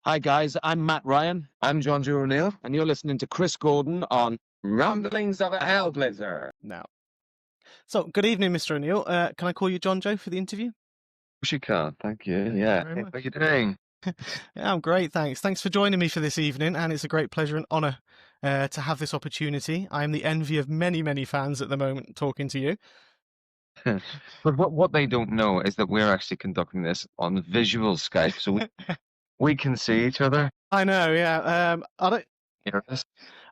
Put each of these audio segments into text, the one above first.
Hi guys, I'm Matt Ryan. I'm Jonjo O'Neill. And you're listening to Chris Gordon on Ramblings of a Hellblazer. Now. So, good evening, Mr. O'Neill. Can I call you Jonjo for the interview? She can, thank you. Yeah. Very Hey, much. how you doing? Yeah, I'm great, thanks. Thanks for joining me for this evening, and it's a great pleasure and honour to have this opportunity. I am the envy of many, many fans at the moment talking to you. But what they don't know is that we're actually conducting this on visual Skype, so we can see each other. I know, yeah.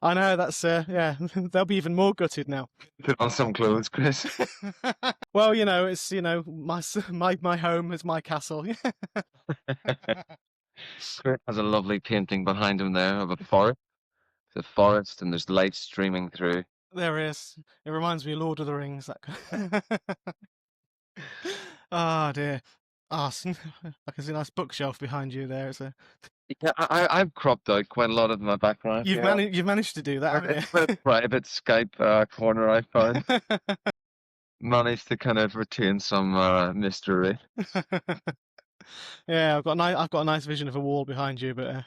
I know, that's, yeah, they'll be even more gutted now. Put on some clothes, Chris. Well, it's, my home is my castle. Chris has a lovely painting behind him there of a forest. The forest, and there's light streaming through. There is. It reminds me of Lord of the Rings. Oh, dear. I can see a nice bookshelf behind you there. Yeah, I've cropped out quite a lot of my background. You've managed to do that, haven't It's a private Skype corner I found. Managed to kind of retain some mystery. Yeah, I've got a nice vision of a wall behind you, but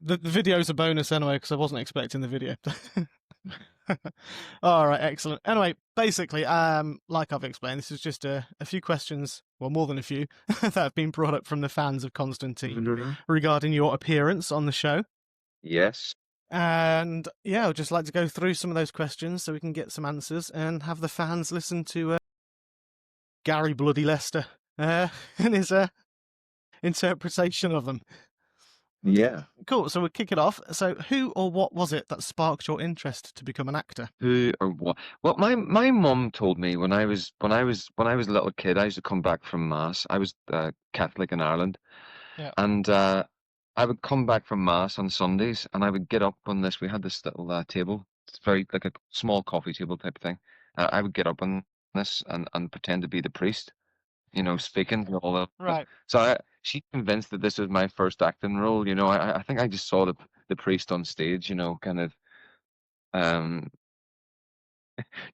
the video's a bonus anyway because I wasn't expecting the video. All right, excellent. Anyway, basically, like I've explained, this is just a few questions, well, more than a few, that have been brought up from the fans of Constantine regarding your appearance on the show. Yes. And yeah, I'd just like to go through some of those questions so we can get some answers and have the fans listen to Gary Bloody Lester and his interpretation of them. Yeah. Cool. So we'll kick it off. So, who or what was it that sparked your interest to become an actor? Who or what? Well, my mum told me when I was a little kid, I used to come back from mass. I was Catholic in Ireland, Yeah. and I would come back from mass on Sundays, and I would get up on this. We had this little table. It's very like a small coffee table type thing. I would get up on this and pretend to be the priest, speaking and all that. Right. So she's convinced that this was my first acting role. I think I just saw the priest on stage, kind of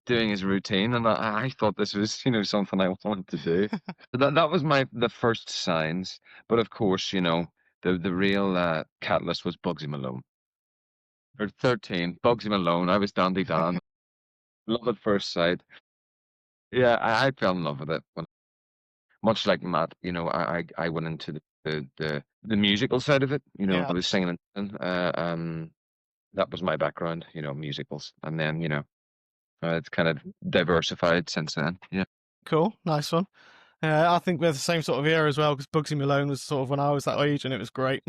doing his routine, and I thought this was, something I wanted to do. So that was the first signs. But of course, the real catalyst was Bugsy Malone. Or 13, Bugsy Malone. I was Dandy Dan. Love at first sight. Yeah, I fell in love with it. Much like Matt, I went into the musical side of it. Yeah. I was singing, and that was my background. Musicals, and then it's kind of diversified since then. Yeah. Cool. Nice one. I think we're the same sort of era as well because Bugsy Malone was sort of when I was that age, and it was great.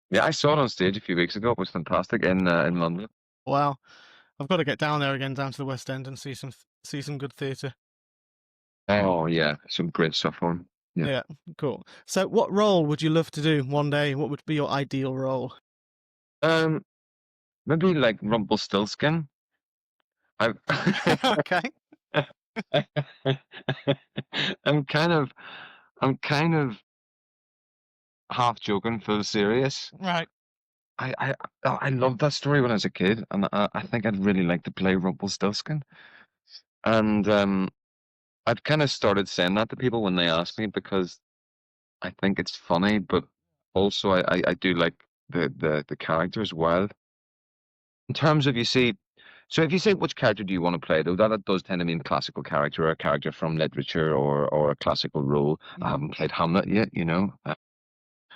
Yeah, I saw it on stage a few weeks ago. It was fantastic in London. Wow. I've got to get down there again, down to the West End, and see some good theatre. Oh yeah, some great stuff on. Yeah, cool. So, what role would you love to do one day? What would be your ideal role? Maybe like Rumpelstiltskin. Okay. I'm kind of half joking, full serious. Right. I loved that story when I was a kid, and I think I'd really like to play Rumpelstiltskin. And I've kind of started saying that to people when they ask me because I think it's funny, but also I do like the character as well. In terms of so if you say which character do you want to play, though, that does tend to mean classical character or a character from literature or a classical role. I haven't played Hamlet yet,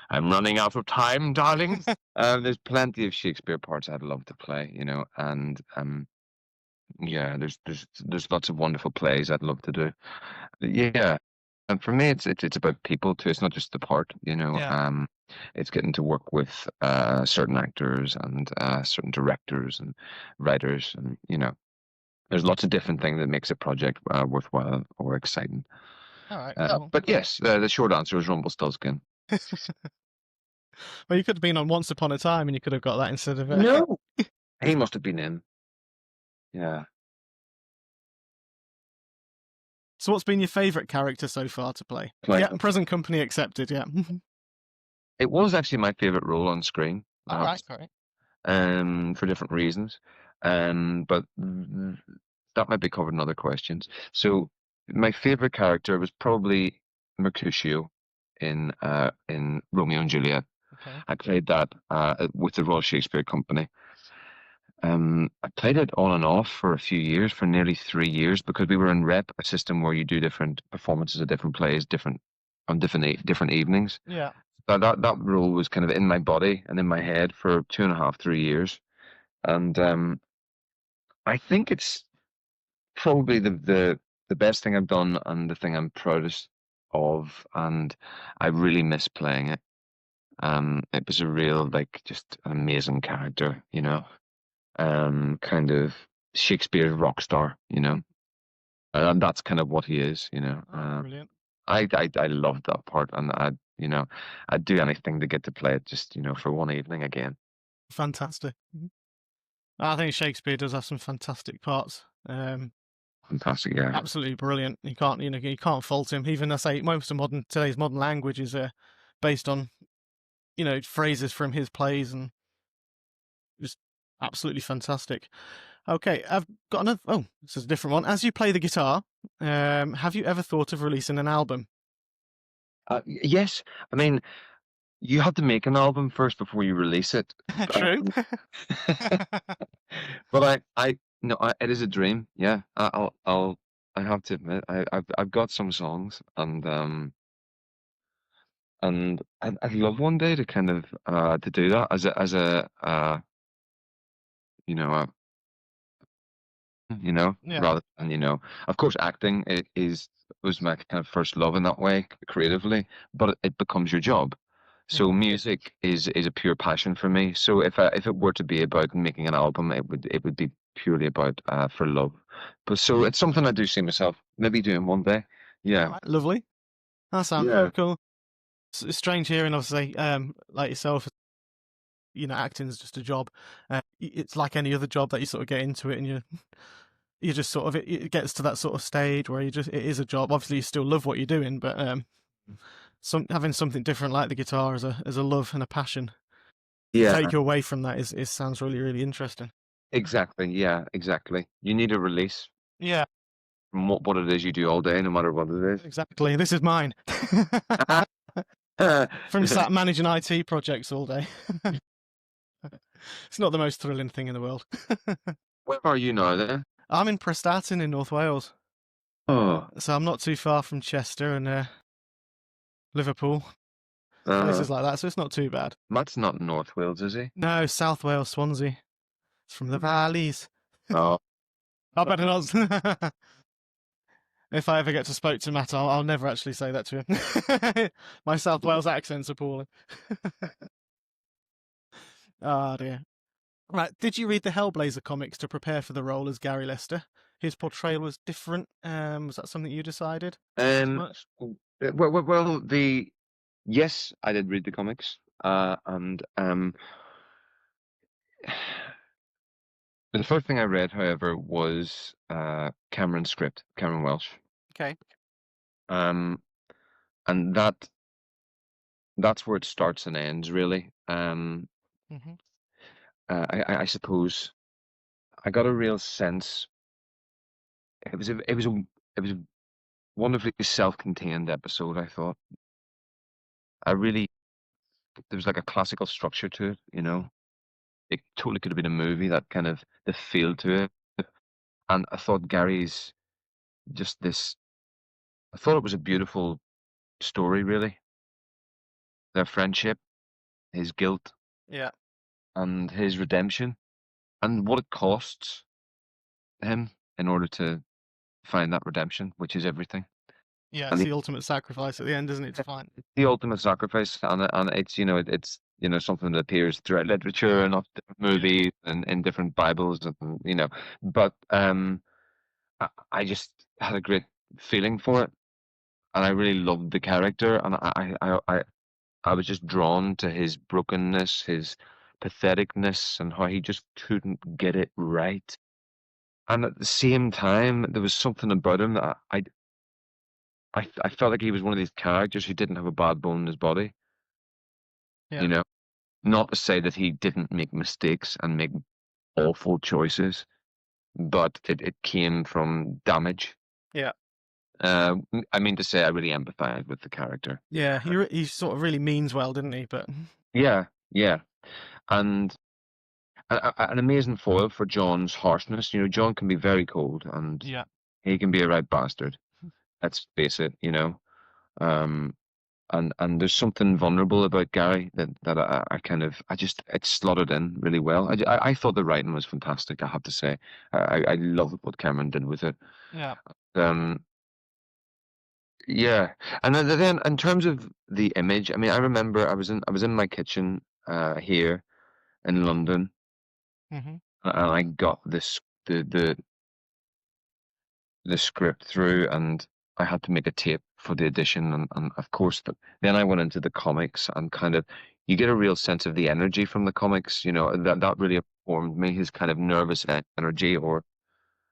I'm running out of time, darling. There's plenty of Shakespeare parts I'd love to play, and yeah, there's lots of wonderful plays I'd love to do. Yeah, and for me, it's about people too. It's not just the part, Yeah. It's getting to work with certain actors and certain directors and writers, and there's lots of different things that makes a project worthwhile or exciting. All right. Cool. But yes, the short answer is Rumpelstiltskin. Well, you could have been on Once Upon a Time, and you could have got that instead of No, he must have been in. Yeah. So, what's been your favourite character so far to play? Yeah, present company accepted. Yeah. It was actually my favorite role on screen. All right. For different reasons. But that might be covered in other questions. So my favorite character was probably Mercutio in Romeo and Juliet. Okay. I played that with the Royal Shakespeare Company. I played it on and off for a few years, for nearly 3 years, because we were in rep, a system where you do different performances of different plays, on different evenings. Yeah. That role was kind of in my body and in my head for 2.5, 3 years, and I think it's probably the best thing I've done and the thing I'm proudest of, and I really miss playing it. It was a real, like, just an amazing character, kind of Shakespeare's rock star, and that's kind of what he is, Oh, brilliant. I loved that part, and I'd do anything to get to play it just, for one evening again. Fantastic. I think Shakespeare does have some fantastic parts. Fantastic, yeah. Absolutely brilliant. You can't fault him. Even I say most of today's modern language is based on, phrases from his plays, and just absolutely fantastic. Okay, I've got another. Oh, this is a different one. As you play the guitar, have you ever thought of releasing an album? Yes, I mean, you have to make an album first before you release it. True. But no, it is a dream. Yeah, I have to admit, I've got some songs, and I'd love one day to kind of to do that as a you know a Yeah. rather than of course acting was my kind of first love in that way creatively, but it becomes your job. So music is a pure passion for me. So if it were to be about making an album, it would be purely about for love. But so it's something I do see myself maybe doing one day. Yeah. Right, lovely. That sounds Yeah. cool. It's strange hearing, obviously, like yourself, acting's just a job. It's like any other job that you sort of get into it, and you just sort of it gets to that sort of stage where it is a job. Obviously, you still love what you're doing, but having something different like the guitar as a love and a passion Yeah. take you away from that is sounds really, really interesting. Exactly. Yeah. Exactly. You need a release Yeah, from what it is you do all day, no matter what it is. exactly. This is mine. From sat managing IT projects all day. It's not the most thrilling thing in the world. Where are you now then? I'm in Prestatyn in North Wales, Oh, so I'm not too far from Chester and Liverpool, places like that. So it's not too bad. Matt's not in North Wales, is he? No, South Wales, Swansea. It's from the valleys. Oh, I better not. If I ever get to spoke to Matt, I'll never actually say that to him. My South Wales accent's appalling. Oh dear. Right, did you read the Hellblazer comics to prepare for the role as Gary Lester? His portrayal was different. Was that something you decided? Much? well, yes, I did read the comics, and the first thing I read, however, was Cameron's script, Cameron Welsh, Okay. and that's where it starts and ends, really. Mm-hmm. I suppose I got a real sense. It was a wonderfully self-contained episode. I thought there was like a classical structure to it. It totally could have been a movie. That kind of the feel to it, and I thought Gary's just this. I thought it was a beautiful story, really. Their friendship, his guilt, Yeah. and his redemption, and what it costs him in order to find that redemption, which is everything. Yeah, And it's the the ultimate sacrifice at the end, isn't it, to find? the ultimate sacrifice, and it's it's something that appears throughout literature and of different movies and in different Bibles, and but I just had a great feeling for it, and I really loved the character, and I was just drawn to his brokenness, his patheticness, and how he just couldn't get it right. And at the same time, there was something about him that I felt like he was one of these characters who didn't have a bad bone in his body. Yeah. You know, not to say that he didn't make mistakes and make awful choices, but it came from damage. Yeah. I mean to say, I really empathized with the character. Yeah, he sort of really means well, didn't he? But Yeah, yeah, and an amazing foil for John's harshness. You know, John can be very cold, and yeah, he can be a right bastard. Let's face it. You know, um, and there's something vulnerable about Gary that I kind of it slotted in really well. I thought the writing was fantastic. I have to say, I love what Cameron did with it. yeah. Um, yeah, and then in terms of the image, I mean, I remember I was in my kitchen here in London, Mm-hmm. and I got the script through, and I had to make a tape for the edition, and of course, then I went into the comics, and kind of you get a real sense of the energy from the comics. You know, that really informed me. His kind of nervous energy, or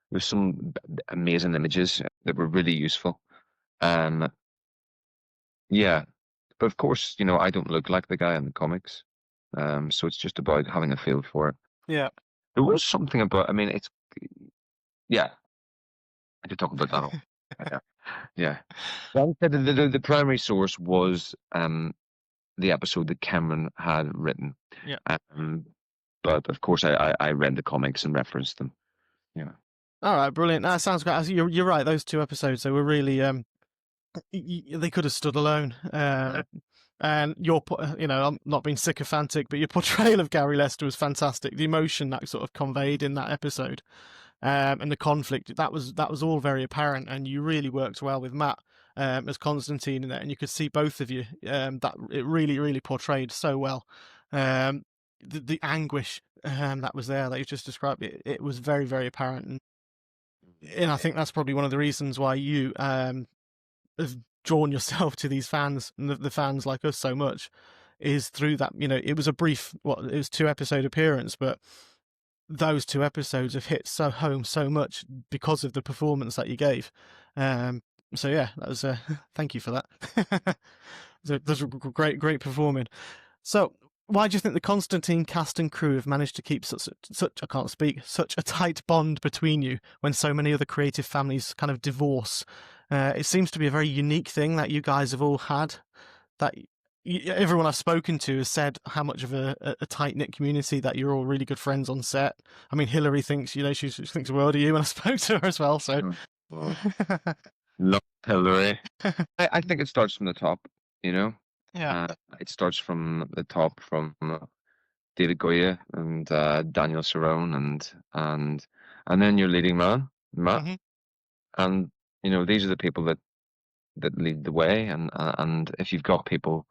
there's some amazing images that were really useful. Um, yeah, but of course, you know, I don't look like the guy in the comics, so it's just about having a feel for it. Yeah. There was something about, I mean, yeah, I could talk about that all. Yeah. Yeah. Well, the primary source was the episode that Cameron had written. Yeah. But of course, I read the comics and referenced them. Yeah. All right, brilliant. That sounds great. You're right. Those two episodes, they were really they could have stood alone. And you know, I'm not being sycophantic, but your portrayal of Gary Lester was fantastic. The emotion that sort of conveyed in that episode, and the conflict that was all very apparent, and you really worked well with Matt as Constantine in it, and you could see both of you. That it really portrayed so well. The anguish that was there that you just described, it was very apparent, and I think that's probably one of the reasons why you have drawn yourself to these fans and the fans like us so much, is through that. You know, it was a brief, it was 2-episode appearance, but those 2 episodes have hit so home so much because of the performance that you gave. So yeah, that was thank you for that. That's a great performing. So why do you think the Constantine cast and crew have managed to keep such I can't speak, such a tight bond between you when so many other creative families kind of divorce? It seems to be a very unique thing that you guys have all had. That everyone I've spoken to has said how much of a tight knit community, that you're all really good friends on set. I mean, Hillary thinks, you know, she thinks the world of you, and I spoke to her as well. So, Love Hillary. I think it starts from the top. You know, yeah, it starts from the top, from David Goya and Daniel Cerrone, and then your leading man, Matt. Mhm. And you know, these are the people that lead the way, and if you've got people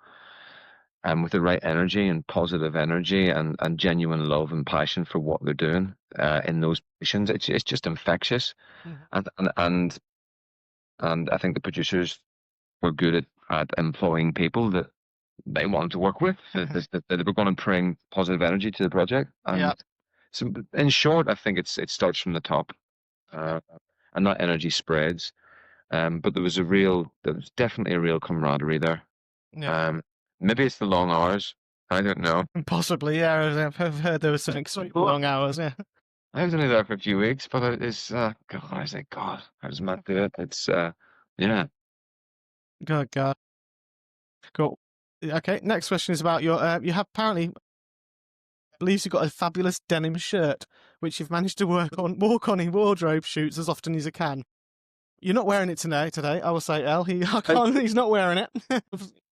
with the right energy and positive energy and genuine love and passion for what they're doing in those positions, it's just infectious. Mhm. And I think the producers were good at employing people that they wanted to work with, that were going to bring positive energy to the project. And Yeah. so, in short, I think it starts from the top, and that energy spreads. But there was definitely a real camaraderie there. Yeah. Maybe it's the long hours. I don't know. Possibly, yeah. I've heard there was some extremely long hours. Yeah. I was only there for a few weeks, but it's God. I was like, God, how does Matt do it? It's yeah. God. Cool. Okay. Next question is about your. You have apparently, believes you've got a fabulous denim shirt, which you've managed to walk on in wardrobe shoots as often as you can. You're not wearing it today. I will say, El. He's not wearing it.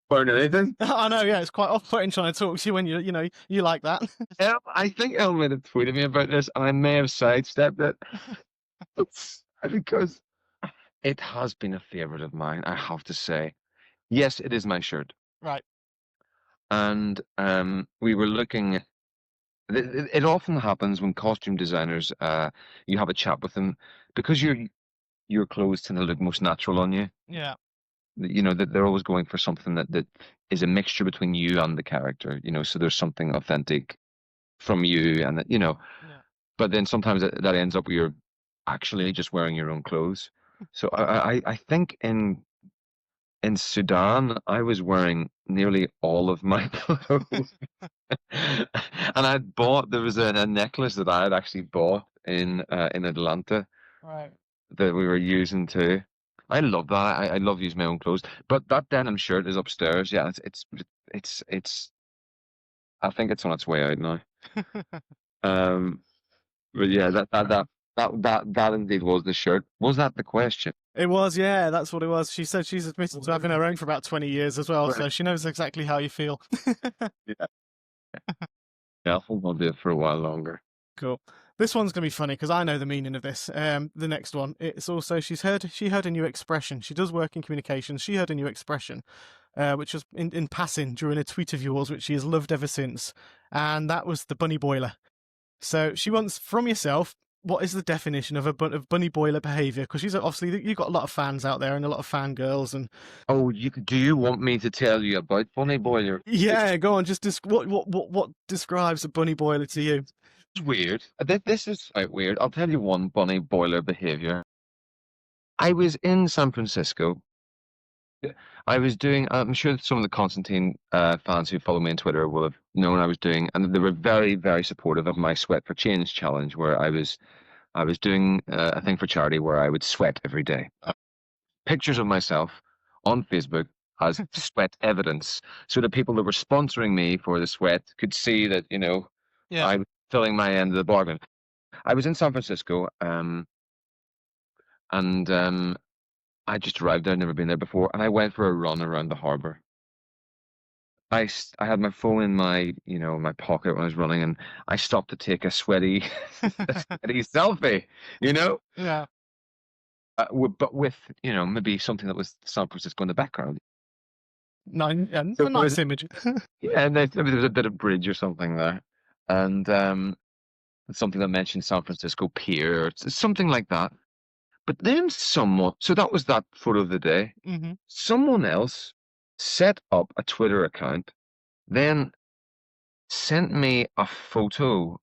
Wearing anything? I know, yeah, it's quite off-putting trying to talk to you when you like that. I think El might have tweeted me about this, and I may have sidestepped it. Because it has been a favorite of mine, I have to say. Yes, it is my shirt. Right. And we were looking. It often happens when costume designers, you have a chat with them, because your clothes tend to look most natural on you. Yeah. You know, that they're always going for something that is a mixture between you and the character. You know, so there's something authentic from you, and you know. Yeah. But then sometimes that ends up where you're actually just wearing your own clothes. So I think in Sudan, I was wearing nearly all of my clothes. And there was a necklace that I had actually bought in Atlanta Right. that we were using too. I love that. I love using my own clothes. But that denim shirt is upstairs. Yeah, it's. I think it's on its way out now. Um, but yeah, that indeed was the shirt. Was that the question? It was, yeah, that's what it was. She said she's admitted to having her own for about 20 years as well, so she knows exactly how you feel. Yeah. Yeah, I think I'll do it for a while longer. Cool. This one's going to be funny because I know the meaning of this. The next one, it's also she heard a new expression. She does work in communications. She heard a new expression, which was in passing during a tweet of yours, which she has loved ever since, and that was the bunny boiler. So she wants from yourself, what is the definition of of bunny boiler behaviour? Because she's obviously, you've got a lot of fans out there and a lot of fangirls. And Oh, do you want me to tell you about Bunny Boiler? yeah, go on. Just what describes a bunny boiler to you? It's weird. This is quite weird. I'll tell you one Bunny Boiler behavior. I was in San Francisco. I was doing. I'm sure that some of the Constantine fans who follow me on Twitter will have known I was doing, and they were very, very supportive of my Sweat for Change challenge, where I was doing a thing for charity where I would sweat every day. Pictures of myself on Facebook as sweat evidence, so that people that were sponsoring me for the sweat could see that, Yeah. I was filling my end of the bargain. I was in San Francisco, and I just arrived there, never been there before, and I went for a run around the harbour. I had my phone in my pocket when I was running, and I stopped to take a sweaty, a sweaty selfie, Yeah. but with, maybe something that was San Francisco in the background. A nice image. Yeah, and there was a bit of bridge or something there, and something that mentioned San Francisco Pier, or something like that. But then so that was that photo of the day. Mm-hmm. Someone else set up a Twitter account, then sent me a photo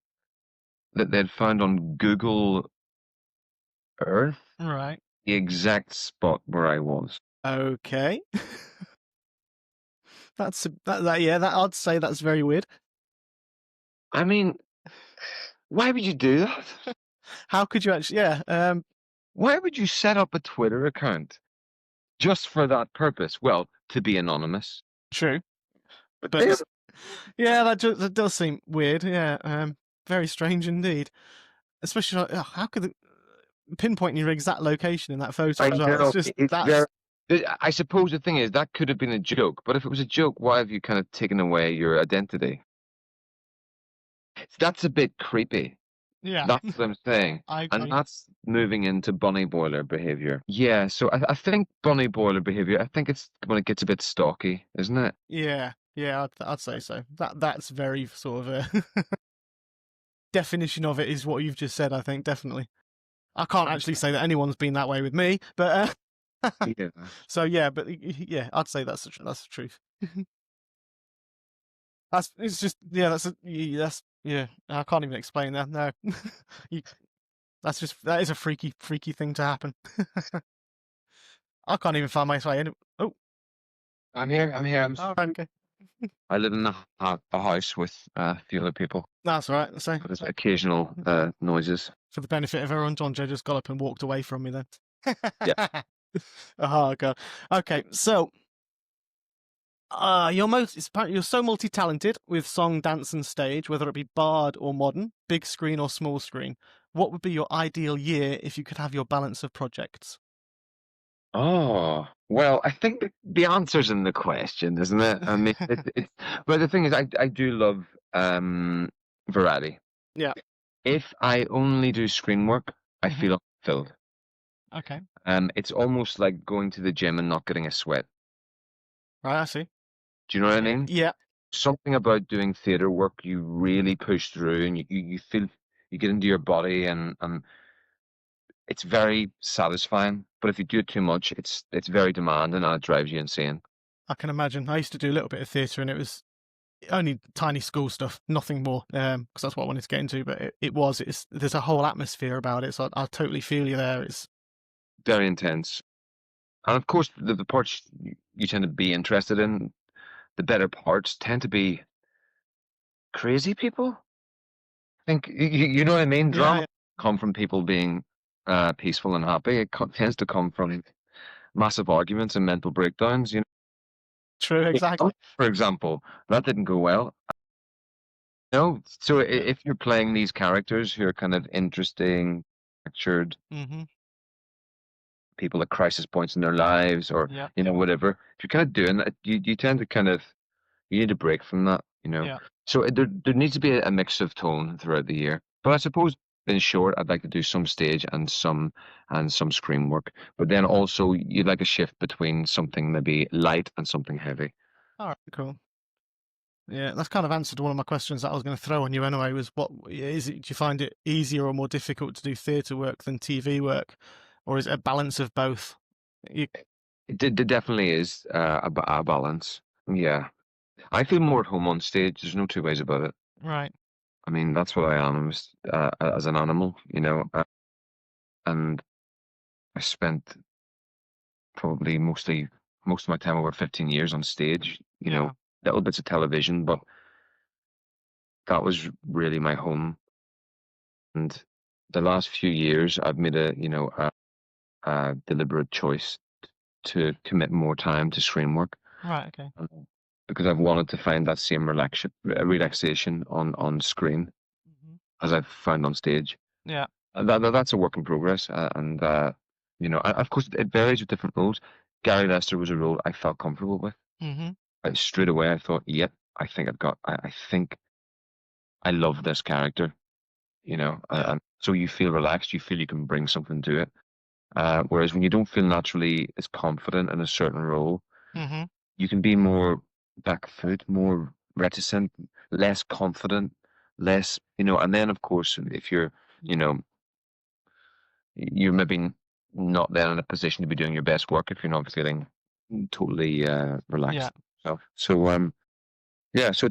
that they'd found on Google Earth, Right. the exact spot where I was. Okay. That I'd say that's very weird. I mean, why would you do that? How could you actually? Yeah. Why would you set up a Twitter account just for that purpose? Well, to be anonymous. True. But yeah, that does seem weird. Yeah. Very strange indeed. Especially, how could pinpointing your exact location in that photo as well? I suppose the thing is that could have been a joke, but if it was a joke, why have you kind of taken away your identity? That's a bit creepy. Yeah. That's what I'm saying. I agree. And that's moving into bunny boiler behavior. Yeah, so I think bunny boiler behavior, I think it's when it gets a bit stalky, isn't it? Yeah. I'd say so. That's very sort of a definition of it is what you've just said. I think definitely. I can't actually say that anyone's been that way with me, but Yeah. so yeah, but yeah, I'd say that's the truth. That's yeah. I can't even explain that. No, that is a freaky thing to happen. I can't even find my way in. Oh, I'm here. oh, okay. I live in a house with a few other people. That's all right. So There's occasional noises. for the benefit of everyone, Jonjo just got up and walked away from me then. Yeah. Oh god. Okay, so you're so multi-talented with song, dance, and stage, whether it be bard or modern, big screen or small screen. What would be your ideal year if you could have your balance of projects? Oh, well, I think the answer's in the question, isn't it? I mean, but the thing is, I do love variety. Yeah. If I only do screen work, I feel unfulfilled. Okay. It's almost like going to the gym and not getting a sweat. Right, I see. Do you know what I mean? Yeah. Something about doing theater work, you really push through, and you feel, you get into your body, and it's very satisfying. But if you do it too much, it's very demanding, and it drives you insane. I can imagine. I used to do a little bit of theatre, and it was only tiny school stuff, nothing more, because that's what I wanted to get into. But there's a whole atmosphere about it, so I totally feel you there. It's very intense. And of course, the parts you tend to be interested in, the better parts tend to be crazy people. I think you know what I mean. Drama come from people being peaceful and happy. It tends to come from massive arguments and mental breakdowns. You True, know, exactly. for example, that didn't go well. No, so Yeah. if you're playing these characters who are kind of interesting, pictured Mm-hmm. people at crisis points in their lives, or Yeah. whatever, if you're kind of doing that, you tend to kind of you need a break from that. Yeah. So there needs to be a mix of tone throughout the year. But I suppose, in short, I'd like to do some stage and some screen work. But then also you'd like a shift between something maybe light and something heavy. All right, cool. Yeah, that's kind of answered one of my questions that I was going to throw on you anyway. Was what is it? Do you find it easier or more difficult to do theatre work than TV work, or is it a balance of both? It definitely is a balance. Yeah. I feel more at home on stage. There's no two ways about it. Right. I mean, that's what I am as an animal, and I spent probably most of my time, over 15 years, on stage, Yeah. little bits of television, but that was really my home. And the last few years, I've made a deliberate choice to commit more time to screen work, Right. Okay. because I've wanted to find that same relaxation on screen Mm-hmm. as I've found on stage. Yeah. And that's a work in progress. Of course, it varies with different roles. Gary Lester was a role I felt comfortable with. Mm-hmm. Straight away, I thought, yep, I think I love this character, Yeah. and so you feel relaxed, you feel you can bring something to it. Whereas when you don't feel naturally as confident in a certain role, Mm-hmm. you can be more back foot, more reticent, less confident, less, and then of course, if you're maybe not then in a position to be doing your best work if you're not feeling totally Yeah. relaxed. So yeah, so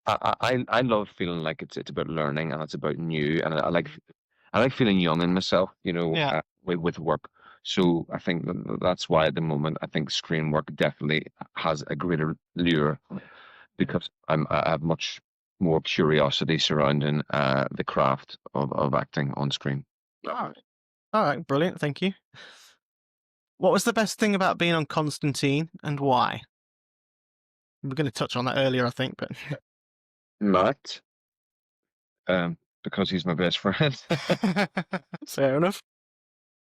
I love feeling like it's about learning and it's about new, and I like feeling young in myself, Yeah. with work. So I think that's why at the moment I think screen work definitely has a greater lure, because I have much more curiosity surrounding the craft of acting on screen. All right. All right. Brilliant. Thank you. What was the best thing about being on Constantine, and why? We were going to touch on that earlier, I think, but Matt, because he's my best friend. fair enough.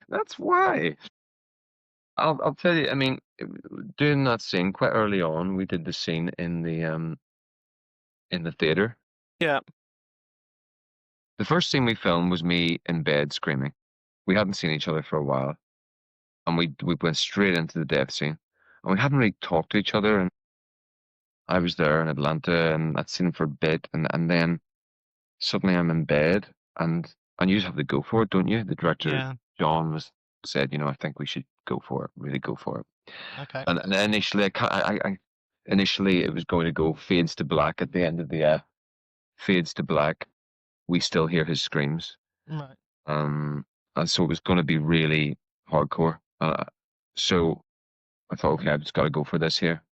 That's why. I'll tell you. I mean, doing that scene quite early on, we did the scene in the theater. Yeah. The first scene we filmed was me in bed screaming. We hadn't seen each other for a while, and we went straight into the death scene, and we hadn't really talked to each other. And I was there in Atlanta, and I'd seen him for a bit, and then suddenly I'm in bed, and you just have to go for it, don't you? The director, Yeah. John, said, I think we should go for it, really go for it. Okay. And initially, initially it was going to go fades to black at the end of the fades to black. We still hear his screams. Right. And so it was going to be really hardcore. So I thought, okay, I've just got to go for this here.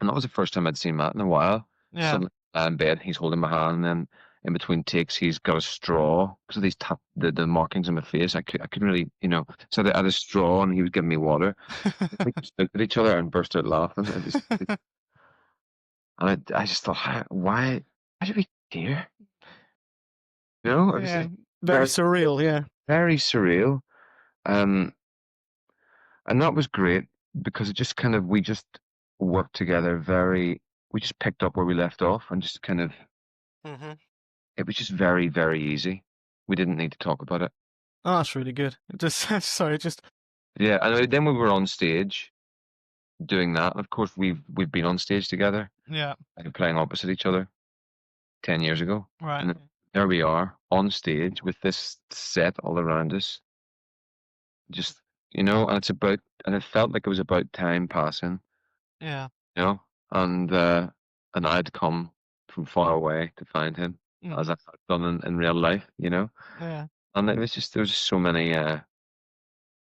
And that was the first time I'd seen Matt in a while. Yeah. Suddenly I'm in bed, he's holding my hand, and then in between takes, he's got a straw because of these the markings on my face. I couldn't really, so I had a straw, and he was giving me water. We just looked at each other and burst out laughing. I just thought, why did we here? It was Yeah. Very surreal. Yeah. very surreal. Um, and that was great because it just kind of, we just worked together we just picked up where we left off, and just kind of, Mm-hmm. it was just very, very easy. We didn't need to talk about it. Oh, that's really good. Just sorry, just Yeah, and then we were on stage doing that. Of course, we've been on stage together, yeah. playing opposite each other 10 years ago. Right. And there we are on stage with this set all around us. Just, and it felt like it was about time passing, Yeah. and I'd come from far away to find him, as I've done in real life, Yeah. and there was just so many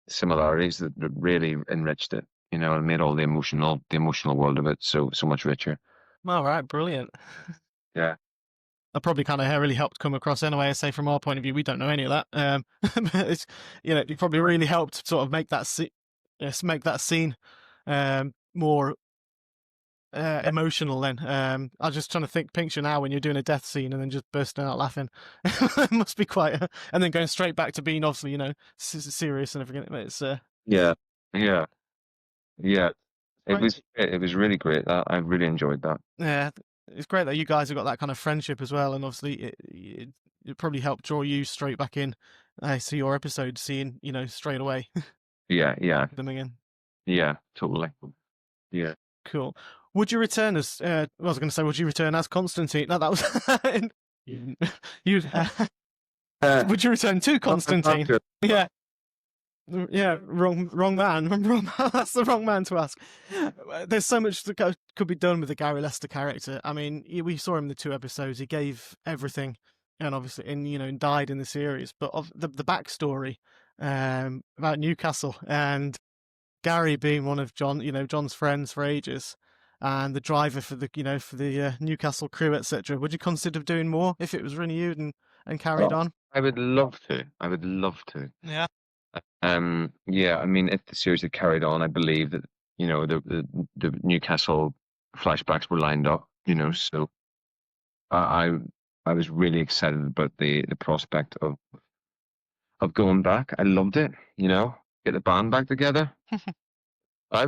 similarities that really enriched it, and made all the emotional world of it so much richer. All right. Brilliant. Yeah. That probably kind of really helped come across anyway. I say from our point of view, we don't know any of that. But it's, it probably really helped sort of make that yes, make that scene more emotional. Then I was just trying to picture now when you're doing a death scene and then just bursting out laughing. It must be quite, and then going straight back to being obviously serious and everything. It's Yeah, yeah, yeah. Right. It was really great. I really enjoyed that. Yeah, it's great that you guys have got that kind of friendship as well, and obviously it probably helped draw you straight back in. I see your episode, seeing straight away Yeah, yeah, them again. yeah, totally. Yeah. Cool. Would you return as? I was going to say, would you return as Constantine? No, that was you. Would you return to Constantine? Yeah. Yeah, wrong man. That's the wrong man to ask. There's so much that could be done with the Gary Lester character. I mean, we saw him in the 2 episodes. He gave everything, and obviously, and died in the series. But of the backstory about Newcastle and Gary being one of John's friends for ages, and the driver for the Newcastle crew, etc. Would you consider doing more if it was renewed and carried on? I would love to. I would love to. Yeah. Yeah, I mean, if the series had carried on, I believe that, the Newcastle flashbacks were lined up, so I was really excited about the prospect of going back. I loved it, get the band back together. I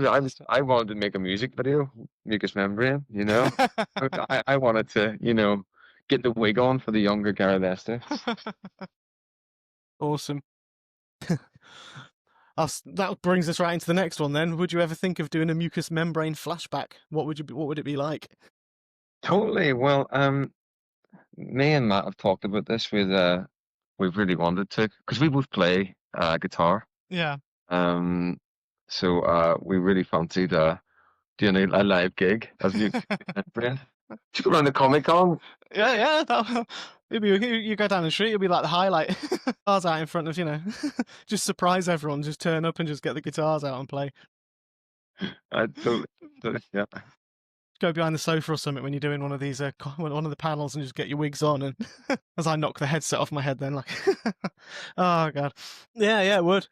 wanted to make a music video, Mucous Membrane, I wanted to, get the wig on for the younger Gary Lester. Awesome. That brings us right into the next one. Then, would you ever think of doing a Mucous Membrane flashback? What would it be like? Totally. Well, me and Matt have talked about this. We've really wanted to, because we both play guitar. Yeah. So we really fancied doing a live gig as Mucous Membrane. Just go around the Comic Con. Yeah. You go down the street, it'll be like the highlight. Guitars out in front of, just surprise everyone. Just turn up and just get the guitars out and play. Totally, yeah. Go behind the sofa or something when you're doing one of these, one of the panels, and just get your wigs on. And as I knock the headset off my head, then like, oh god, yeah, it would.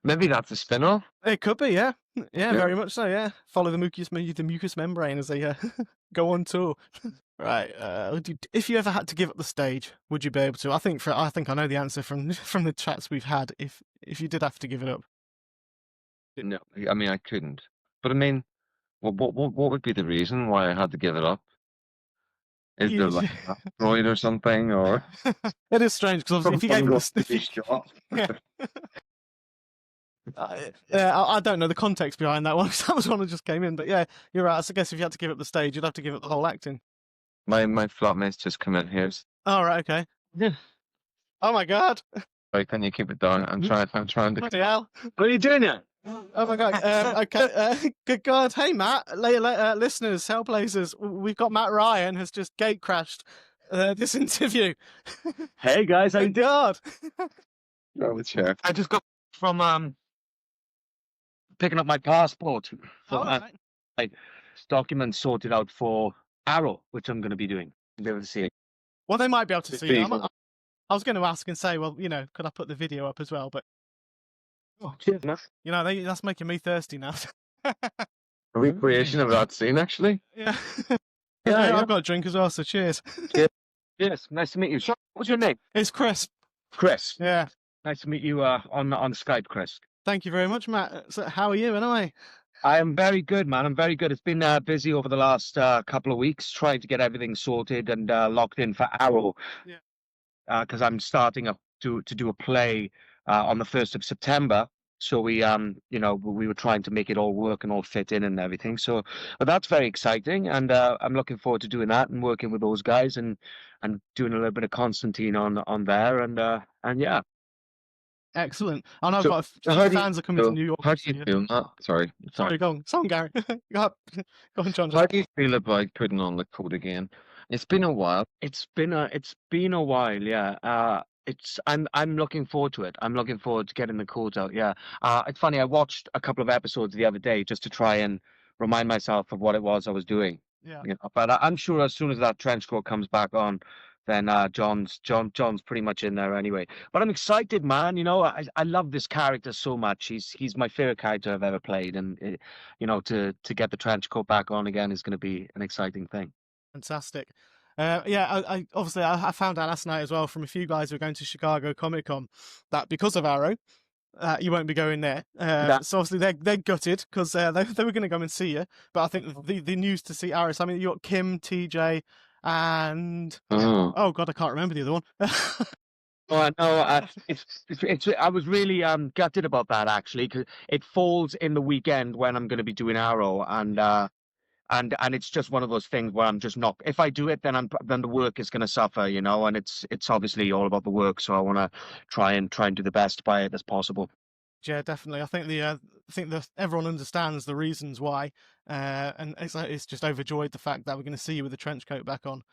Maybe that's a spin-off. It could be, yeah, very much so. Yeah, follow the mucous membrane as they go on tour. Right. If you ever had to give up the stage, would you be able to? I think I know the answer from the chats we've had. If you did have to give it up, No, I mean I couldn't. But I mean, what would be the reason why I had to give it up? Is there like an asteroid or something, or? It is strange because obviously if you gave up the stage, I don't know the context behind that one because that was one that just came in. But yeah, you're right. I guess if you had to give up the stage, you'd have to give up the whole acting. My flatmate's just come in here. Oh right, okay. Yeah. Oh my god. Sorry, can you keep it down? I'm trying to. Bloody hell. What are you doing now? Oh my god. Okay. Good God. Hey Matt, listeners, Hellblazers, we've got Matt Ryan has just gate crashed this interview. Hey guys, Thank God. Grab the chair. I just got from picking up my passport. All right. My documents sorted out for Arrow, which I'm going to be doing. You'll be able to see it. Well, they might be able to see it. I was going to ask and say, well, could I put the video up as well? But Cheers, man. that's making me thirsty now. A recreation of that scene, actually. Yeah. Yeah. I've got a drink as well, so cheers. Yes, nice to meet you. What's your name? It's Chris. Chris. Yeah. Nice to meet you on Skype, Chris. Thank you very much, Matt. So how are you anyway? I am very good, man. I'm very good. It's been busy over the last couple of weeks trying to get everything sorted and locked in for Arrow. Yeah. Because I'm starting to do a play on the 1st of September. So we were trying to make it all work and all fit in and everything. So but that's very exciting, and I'm looking forward to doing that and working with those guys and doing a little bit of Constantine on there and yeah. Excellent. I know So, I've got a few fans are coming to New York. How do you feel, Matt? Sorry. Go on, Gary. Go on, John. How do you feel about putting on the coat again? It's been a while. It's been a while, yeah. I'm looking forward to it. I'm looking forward to getting the codes out. Yeah. It's funny. I watched a couple of episodes the other day just to try and remind myself of what it was I was doing. Yeah. But I'm sure as soon as that trench coat comes back on, then John's pretty much in there anyway. But I'm excited, man. You know, I love this character so much. He's my favorite character I've ever played, and you know, to get the trench coat back on again is going to be an exciting thing. Fantastic. Yeah, I obviously I found out last night as well from a few guys who are going to Chicago Comic Con that because of Arrow, you won't be going there. So obviously they're gutted because they were going to come and see you. But I think the news to see Arrow. So I mean, you got Kim, TJ, and oh god, I can't remember the other one. Oh, no, I was really gutted about that actually, because it falls in the weekend when I'm going to be doing Arrow, and it's just one of those things where I'm just not. If I do it, then the work is going to suffer, you know, and it's obviously all about the work, so I want to try and do the best by it as possible. Yeah, definitely. I think that everyone understands the reasons why, and it's just overjoyed the fact that we're going to see you with the trench coat back on.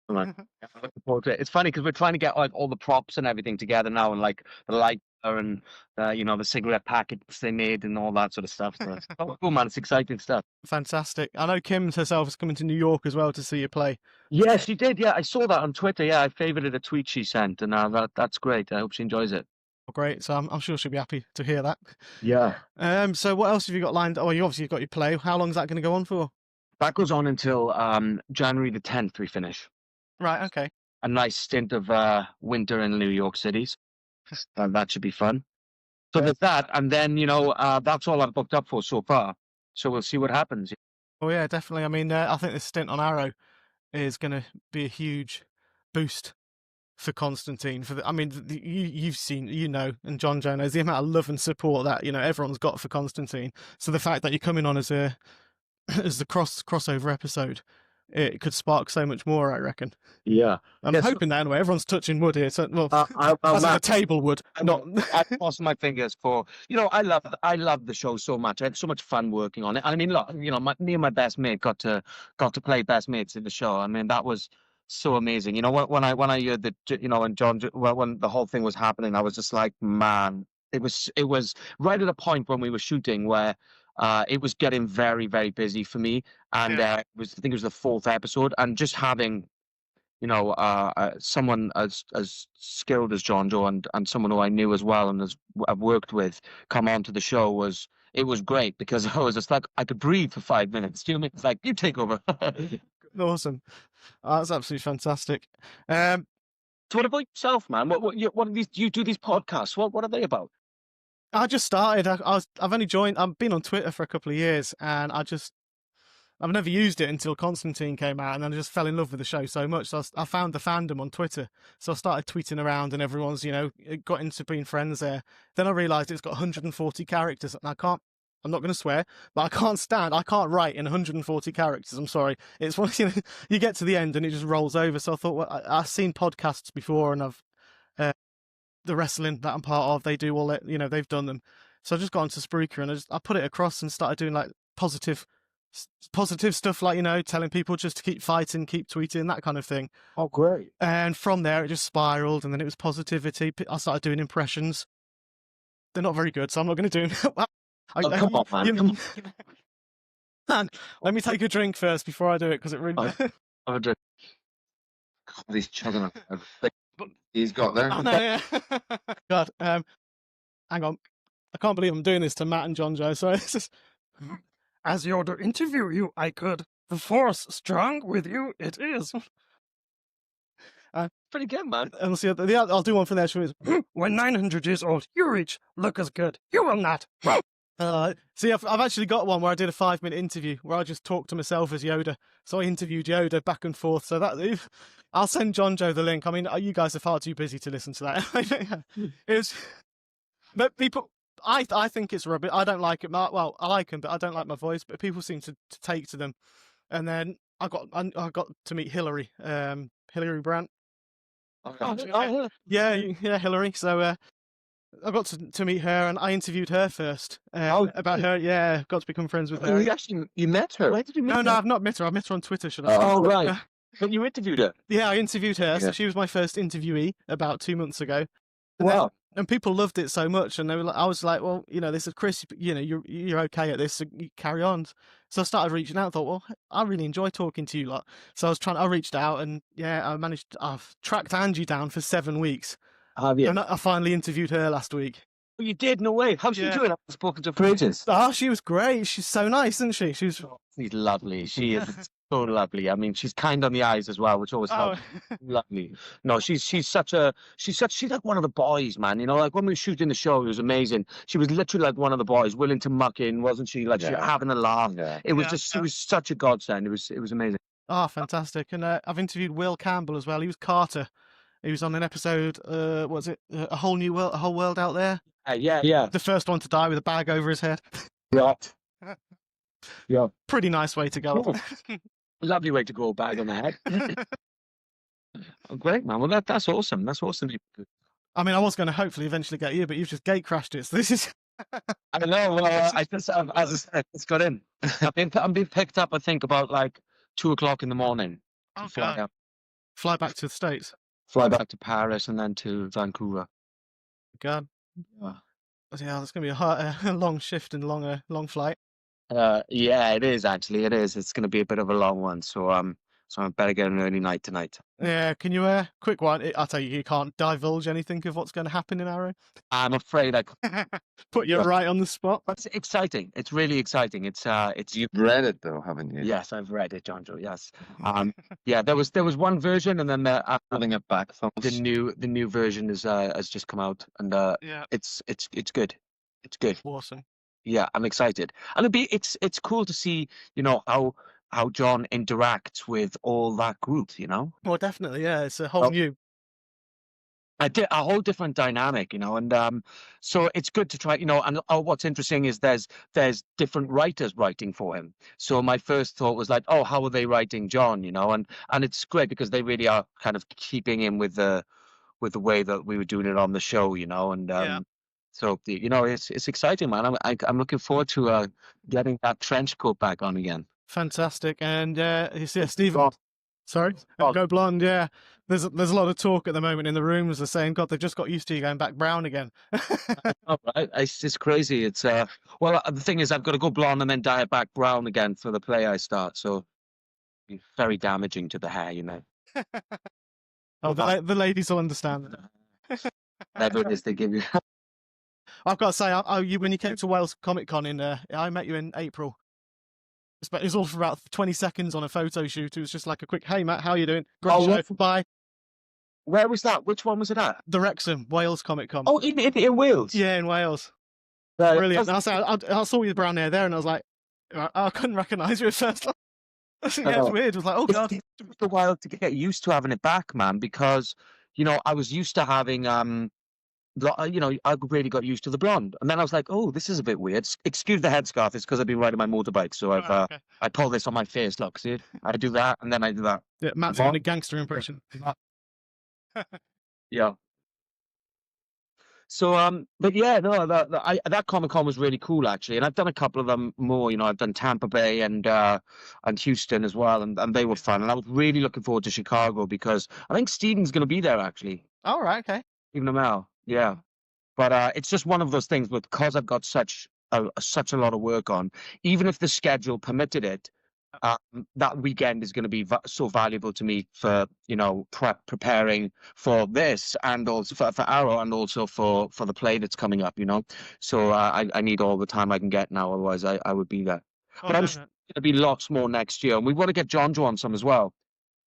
I'm looking forward to it. It's funny because we're trying to get like all the props and everything together now, and like the lighter and you know, the cigarette packets they made and all that sort of stuff. So it's cool, man. It's exciting stuff. Fantastic. I know Kim herself is coming to New York as well to see you play. Yeah, she did. Yeah, I saw that on Twitter. Yeah, I favorited a tweet she sent, and that's great. I hope she enjoys it. Oh, great. So I'm sure she'll be happy to hear that. Yeah. So what else have you got lined? Oh, you obviously got your play. How long is that going to go on for? That goes on until January the 10th. We finish. Right. Okay. A nice stint of winter in New York City. That should be fun. So there's that, and then you know that's all I've booked up for so far. So we'll see what happens. Oh yeah, definitely. I mean, I think this stint on Arrow is going to be a huge boost for Constantine. I mean, you've seen, you know, and Jonjo knows the amount of love and support that everyone's got for Constantine. So the fact that you're coming on as the crossover episode, it could spark so much more, I reckon. Yeah, I'm hoping that anyway. Everyone's touching wood here, so well, as in the table wood. I cross my fingers for, you know, I love the show so much. I had so much fun working on it. I mean, look, you know, me and my best mate got to play best mates in the show. I mean, that was so amazing. You know, when I heard that, you know, and John, when the whole thing was happening, I was just like, man, it was right at a point when we were shooting where it was getting very, very busy for me, and I think it was the 4th episode, and just having, you know, someone as skilled as Jonjo and someone who I knew as well and I've worked with come onto the show was great, because I was just like, I could breathe for 5 minutes. Do you know what I mean? It's like, you take over. Awesome. That's absolutely fantastic. So what about yourself, man? What are these? Do you do these podcasts? What are they about? I just started. I've only joined. I've been on Twitter for a couple of years, and I've never used it until Constantine came out, and then I just fell in love with the show so much. So I found the fandom on Twitter. So I started tweeting around, and everyone's, you know, got into being friends there. Then I realised it's got 140 characters, and I'm not going to swear, but I can't write in 140 characters. I'm sorry. It's one, you know, you get to the end and it just rolls over. So I thought, well, I've seen podcasts before, and I've the wrestling that I'm part of, they do all that, you know, they've done them. So I just got onto Spreaker, and I put it across and started doing like positive stuff, like, you know, telling people just to keep fighting, keep tweeting, that kind of thing. Oh, great. And from there it just spiraled, and then it was positivity. I started doing impressions. They're not very good, so I'm not going to do them. Come on, man. Come on. Man, let me take a drink first before I do it, because it really... Have a drink. God, he's chugging on. He's got there. Oh, no, yeah. God, hang on. I can't believe I'm doing this to Matt and Jonjo. So it's just... As you're to interview you, I could. The force strong with you, it is. Pretty good, man. And we'll see. I'll do one from there. When 900 years old, you reach look as good. You will not. See, I've actually got one where I did a 5-minute interview where I just talked to myself as Yoda. So I interviewed Yoda back and forth. So that I'll send Jonjo the link. I mean, you guys are far too busy to listen to that. But people, I think it's rubbish. I don't like it. Well, I like him, but I don't like my voice. But people seem to take to them. And then I got to meet Hillary, Hillary Brandt. Yeah, Hillary. So I got to meet her, and I interviewed her first about her. Yeah, got to become friends with her. You met her? Where did you meet her? No, I've not met her. I met her on Twitter. Should I? Oh, right. But you interviewed her? Yeah, I interviewed her. So she was my first interviewee about 2 months ago. Wow. And people loved it so much, and they were like, I was like, well, this is Chris. You're okay at this, so you carry on. So I started reaching out. Thought, well, I really enjoy talking to you lot. So I reached out, and I've tracked Angie down for 7 weeks, Have you? and I finally interviewed her last week. Oh, you did? No way. How's she Yeah. doing? I've spoken to her for ages. Oh, she was great. She's so nice, isn't she? She's She's lovely. She is so lovely. I mean, she's kind on the eyes as well, which always helps. Lovely. No, she's like one of the boys, man. Like when we were shooting the show, it was amazing. She was literally like one of the boys, willing to muck in, wasn't she? Like she having a laugh. Yeah. It was it was such a godsend. It was amazing. Oh, fantastic. And I've interviewed Will Campbell as well. He was Carter. He was on an episode, what was it? A Whole World Out There? Yeah. The first one to die with a bag over his head. Yeah. Yeah. Pretty nice way to go. Cool. Lovely way to go, bag on the head. Oh, great, man. Well, that's awesome. That's awesome. I mean, I was going to hopefully eventually get you, but you've just gate crashed it. So this is. I don't know. Well, as I said, it's got in. I'm being picked up, I think, about like 2:00 in the morning. Oh, fly back to the States. Fly back to Paris and then to Vancouver. God. Yeah, that's going to be a long shift and long flight. Yeah, it is actually. It is. It's going to be a bit of a long one. So I better get an early night tonight. Yeah, can you quick one? I'll tell you can't divulge anything of what's going to happen in Arrow. I'm afraid I put you right on the spot. But it's exciting. It's really exciting. It's you've read it though, haven't you? Yes, I've read it, Jonjo. Yes. Yeah, there was one version, and then having it back. The new version has just come out, and it's good. It's good. Awesome. Yeah, I'm excited, and it's cool to see how John interacts with all that group. Well, definitely, yeah. It's a whole new. A whole different dynamic, and so it's good to try, and what's interesting is there's different writers writing for him. So my first thought was like, oh, how are they writing John, and it's great because they really are kind of keeping in with the way that we were doing it on the show, and so it's exciting, man. I'm looking forward to getting that trench coat back on again. Fantastic, and Stephen. Sorry, go blonde. Yeah, there's a lot of talk at the moment in the rooms. They're saying, "God, they've just got used to you going back brown again." Oh, right. It's crazy. It's well, the thing is, I've got to go blonde and then dye it back brown again for the play I start. So, it's very damaging to the hair, Oh, the ladies will understand. Whatever it is they give you. I've got to say, when you came to Wales Comic Con I met you in April. It was all for about 20 seconds on a photo shoot. It was just like a quick, "Hey Matt, how you doing? Great show. Bye." Where was that? Which one was it at? The Wrexham, Wales Comic Con. Oh, in Wales? Yeah, in Wales. Brilliant. I saw you brown hair there, and I was like, I couldn't recognise you at first. Yeah, it's weird. I was like, oh God. It took a while to get used to having it back, man, because I was used to having I really got used to the blonde, and then I was like, "Oh, this is a bit weird." Excuse the headscarf; it's because I've been riding my motorbike, so I pull this on my face. Look, see, I do that, and then I do that. Yeah, Matt's doing a gangster impression. Yeah. So, but yeah, no, that Comic Con was really cool actually, and I've done a couple of them more. I've done Tampa Bay and Houston as well, and they were fun. And I was really looking forward to Chicago because I think Stephen's going to be there actually. All right, okay. Stephen Amell. Yeah, but it's just one of those things because I've got such a lot of work on. Even if the schedule permitted it, that weekend is going to be so valuable to me for preparing for this and also for Arrow and also for the play that's coming up. So I need all the time I can get now, otherwise I would be there. But I'm sure there'll be lots more next year, and we want to get Jonjo on some as well.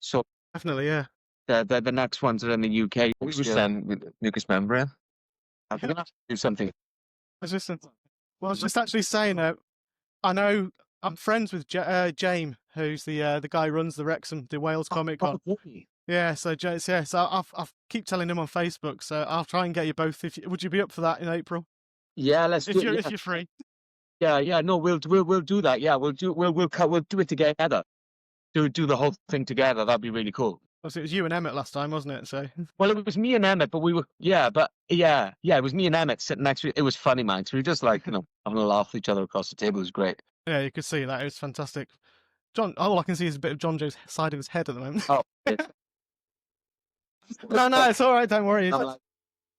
So definitely, yeah. The next ones are in the UK. We were saying with mucous membrane. I'm going to have to do something. Well, I was just actually saying, I know I'm friends with James, who's the guy who runs the Wrexham, the Wales Comic Con. Yeah, so I keep telling him on Facebook. So I'll try and get you both. Would you be up for that in April? Yeah, let's do it. If you're free. Yeah. No, we'll do that. Yeah, we'll do it together. Do the whole thing together. That'd be really cool. Well, so it was you and Emmett last time, wasn't it? So. Well, it was me and Emmett, but it was me and Emmett sitting next to it. It was funny, man. So we were just like, having a laugh with each other across the table. It was great. Yeah, you could see that. It was fantastic. John, all I can see is a bit of Jonjo's side of his head at the moment. Oh. No, it's all right. Don't worry.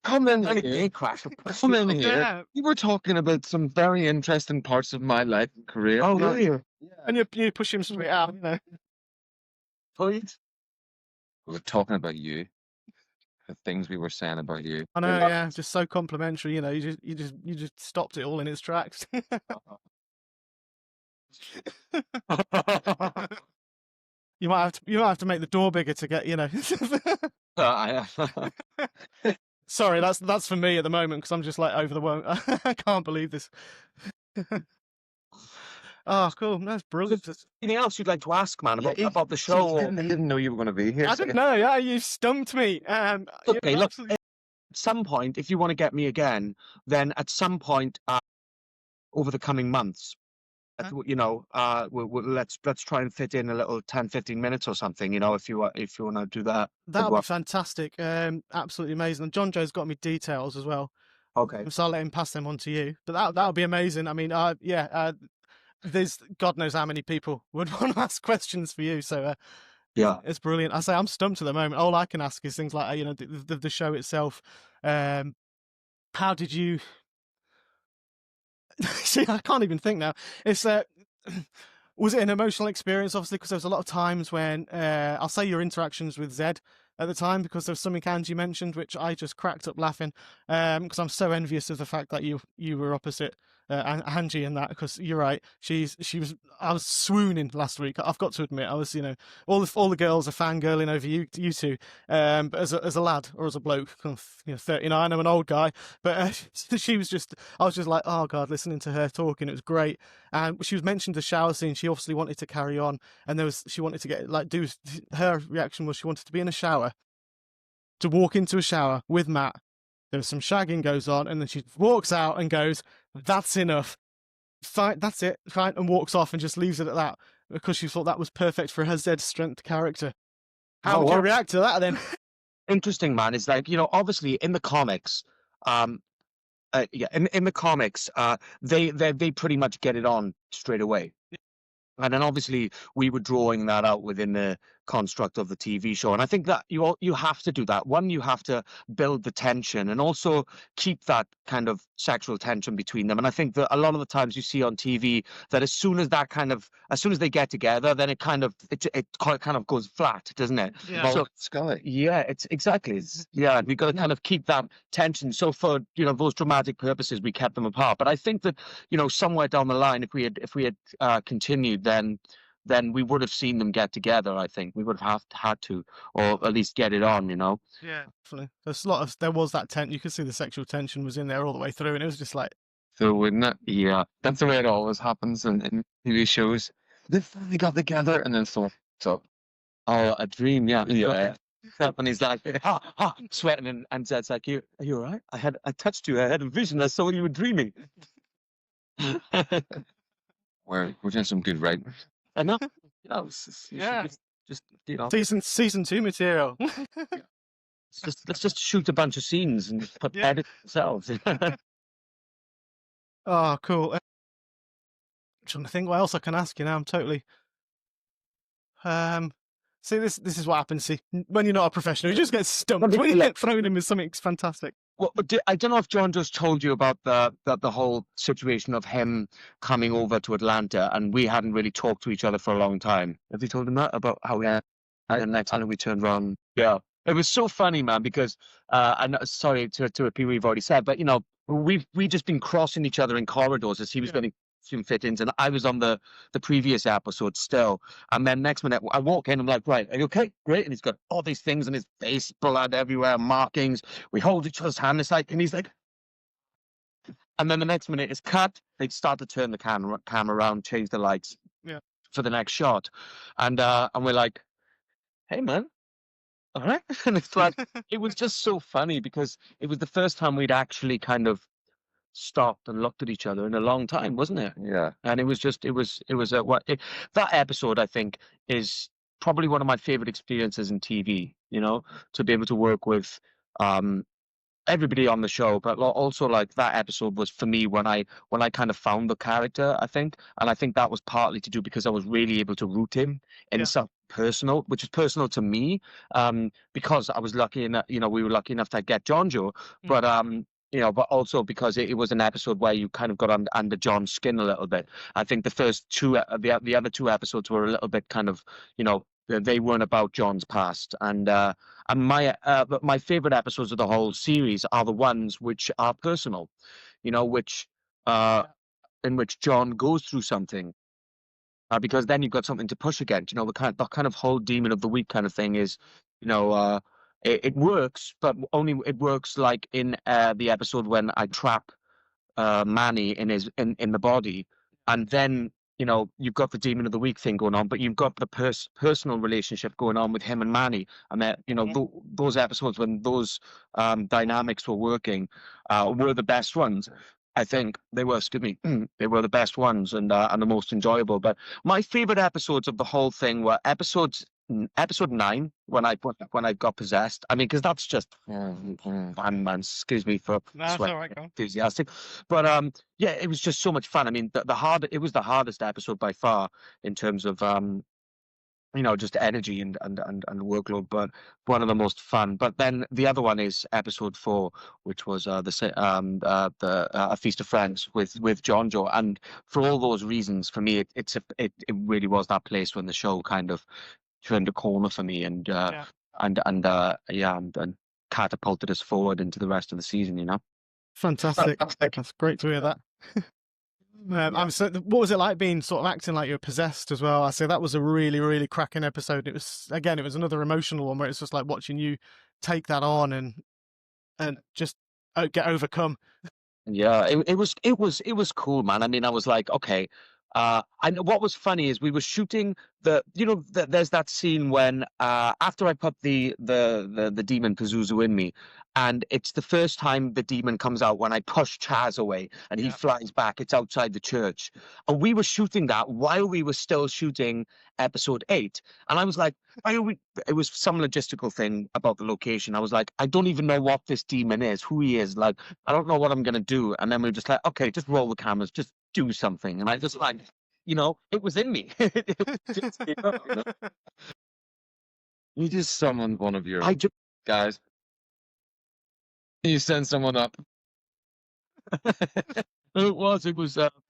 Come in Any here. gay crash. Come in here. Yeah. You were talking about some very interesting parts of my life and career. Oh, Yeah. really? And you push him straight out, you know. Please. We were talking about you. The things we were saying about you. I know, yeah, just so complimentary, you know. You just stopped it all in its tracks. You might have to make the door bigger to get, you know. Sorry, that's for me at the moment because I'm just like over the moon. I can't believe this. Oh, cool. That's brilliant. Anything else you'd like to ask, man, about the So show? I didn't know you were going to be here. I didn't know. Yeah, you stumped me. Okay, look, absolutely. at some point, if you want to get me again, then at some point over the coming months, you know, let's try and fit in a little 10, 15 minutes or something, you know, if you want to do that. That'll be fantastic. Absolutely amazing. And Jonjo's got me details as well, Okay. so I'll let him pass them on to you. But that'll be amazing. I mean, there's God knows how many people would want to ask questions for you. So Yeah. it's brilliant. I say I'm stumped at the moment. All I can ask is things like, you know, the show itself. How did you? See, I can't even think now. It's was it an emotional experience? Obviously, because there was a lot of times when I'll say your interactions with Zed at the time, because there was something Angie mentioned which I just cracked up laughing because I'm so envious of the fact that you were opposite Angie in that, because you're right. I was swooning last week. I've got to admit, I was, you know, all the girls are fangirling over you two. But as a lad or as a bloke, kind of, you know, 39, I'm an old guy. But I was just like, oh God, listening to her talking, it was great. And she was mentioned the shower scene. She obviously wanted to carry on, and she wanted to get her reaction was she wanted to be in a shower, to walk into a shower with Matt. There was some shagging goes on, and then she walks out and goes, "That's enough. Fine, that's it. Fine," and walks off and just leaves it at that because she thought that was perfect for her Zed strength character. How would you react to that then? Interesting, man. It's like, you know, obviously in the comics, in the comics, they pretty much get it on straight away. And then obviously we were drawing that out within the construct of the TV show. And I think that you have to do that. One, you have to build the tension and also keep that kind of sexual tension between them. And I think that a lot of the times you see on TV that as soon as they get together, then it kind of goes flat, doesn't it? Yeah. So Scully. yeah, it's exactly. Yeah, we've got to kind of keep that tension. So for, you know, those dramatic purposes, we kept them apart. But I think that, you know, somewhere down the line, if we had continued, then we would have seen them get together. I think we would have had to, or at least get it on. You know. Yeah, definitely. There was that tension. You could see the sexual tension was in there all the way through, and it was just like, So wouldn't it? Yeah, that's the way it always happens in TV shows. They finally got together, and then so Oh, a dream. Yeah. yeah. And he's like, sweating, and Zed's like, "Are you all right? I touched you. I had a vision. I saw you were dreaming." We're doing some good writing. I know. You know, Yeah. just you know, season 2 material. let's just shoot a bunch of scenes and put Yeah. edit themselves. Oh, cool. I'm trying to think what else I can ask you now. I'm totally. See, this is what happens. See, when you're not a professional, you just get stumped when you get thrown in with something fantastic. Well, I don't know if John just told you about the whole situation of him coming over to Atlanta, and we hadn't really talked to each other for a long time. Have you told him that about how we had the next time we turned around? Yeah, it was so funny, man. Because and sorry to repeat what we've already said, but you know, we just been crossing each other in corridors as he was getting some fit-ins, and I was on the previous episode still. And then next minute, I walk in, I'm like, "Right, are you okay? Great." And he's got all these things in his face, blood everywhere, markings. We hold each other's hand. It's like, and he's like, and then the next minute it's cut. They start to turn the camera around, change the lights for the next shot, and we're like, "Hey, man, all right." And it's like, it was just so funny because it was the first time we'd actually kind of stopped and looked at each other in a long time, wasn't it? Yeah. And it was that episode, I think, is probably one of my favorite experiences in TV, you know, to be able to work with everybody on the show, but also like that episode was for me when I kind of found the character, I think, and I think that was partly to do because I was really able to root him in Yeah. something personal, which is personal to me, because I was lucky enough, we were lucky enough to get Jonjo, but but also because it was an episode where you kind of got under John's skin a little bit. I think the first two, the other two episodes were a little bit kind of, they weren't about John's past, and my favorite episodes of the whole series are the ones which are personal, which in which John goes through something, because then you've got something to push against. The kind of whole demon of the week kind of thing is, it works, but only it works like in the episode when I trap Manny in the body, and then you've got the demon of the week thing going on, but you've got the personal relationship going on with him and Manny, and that those episodes when those dynamics were working were the best ones. I think they were. Excuse me, they were the best ones and the most enjoyable. But my favorite episodes of the whole thing were episode 9 when I got possessed. I mean, because that's just man, excuse me for That's sweating, all right, go on. enthusiastic, but yeah, it was just so much fun. I mean, it was the hardest episode by far in terms of just energy and workload, but one of the most fun. But then the other one is episode 4, which was A Feast of Friends with Jonjo, and for all those reasons, for me, it really was that place when the show kind of turned a corner for me and catapulted us forward into the rest of the season. Fantastic. That's great to hear that. What was it like being sort of acting like you were possessed as well? I say that was a really, really cracking episode. It was another emotional one where it's just like watching you take that on and just get overcome. Yeah, it was cool, man. I mean, I was like, okay. And what was funny is we were shooting there's that scene when after I put the demon Pazuzu in me, and it's the first time the demon comes out when I push Chaz away and he flies back. It's outside the church, and we were shooting that while we were still shooting episode 8. And I was like, why are we? It was some logistical thing about the location. I was like, I don't even know what this demon is, who he is. Like, I don't know what I'm gonna do. And then we were just like, okay, just roll the cameras, just do something. And I just like, it was in me. You just summoned one of your I just, guys. You send someone up. it was,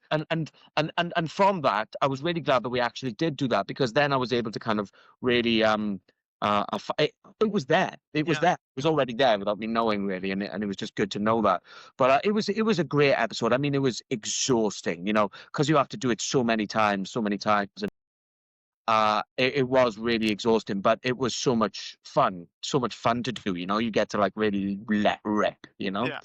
and from that, I was really glad that we actually did do that, because then I was able to kind of really, it was there. It was there. It was already there without me knowing, really, and it was just good to know that. But it was a great episode. I mean, it was exhausting, because you have to do it so many times, and it was really exhausting. But it was so much fun to do. You get to like really let rip. Yeah.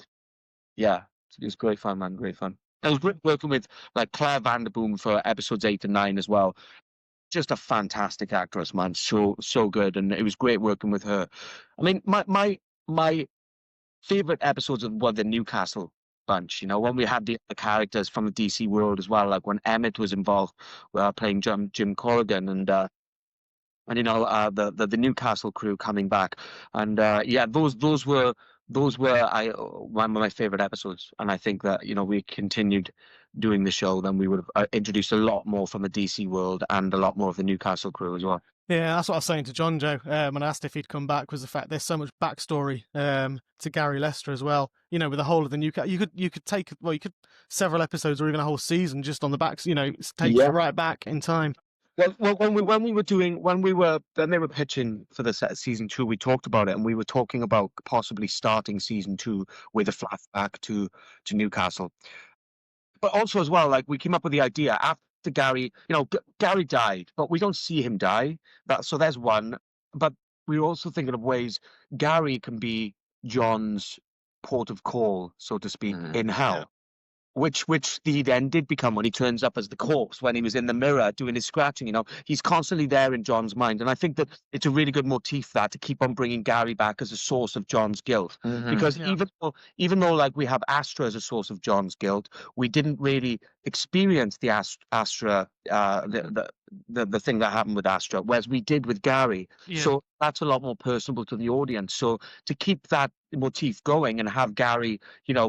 It was great fun, man. Great fun. It was great working with like Claire Vanderboom for episodes 8 and 9 as well. Just a fantastic actress, man. So good, and it was great working with her. I mean, my favorite episodes were the Newcastle bunch. When we had the characters from the DC world as well, like when Emmett was involved, playing Jim Corrigan, and the Newcastle crew coming back, and those were one of my favorite episodes. And I think that we continued doing the show, then we would have introduced a lot more from the DC world and a lot more of the Newcastle crew as well. Yeah, that's what I was saying to Jonjo when I asked if he'd come back, was the fact there's so much backstory to Gary Lester as well. With the whole of the Newcastle, you could take several episodes or even a whole season just on the backs. Take you right back in time. Well, when they were pitching for the season 2, we talked about it, and we were talking about possibly starting season 2 with a flashback to Newcastle. But also as well, like, we came up with the idea after Gary, Gary died, but we don't see him die. So there's one. But we were also thinking of ways Gary can be John's port of call, so to speak, in hell. Yeah. Which he then did become when he turns up as the corpse, when he was in the mirror doing his scratching. He's constantly there in John's mind, and I think that it's a really good motif that to keep on bringing Gary back as a source of John's guilt, because even though like we have Astra as a source of John's guilt, we didn't really experience the Astra the thing that happened with Astra, whereas we did with Gary. Yeah. So that's a lot more personable to the audience. So to keep that motif going and have Gary,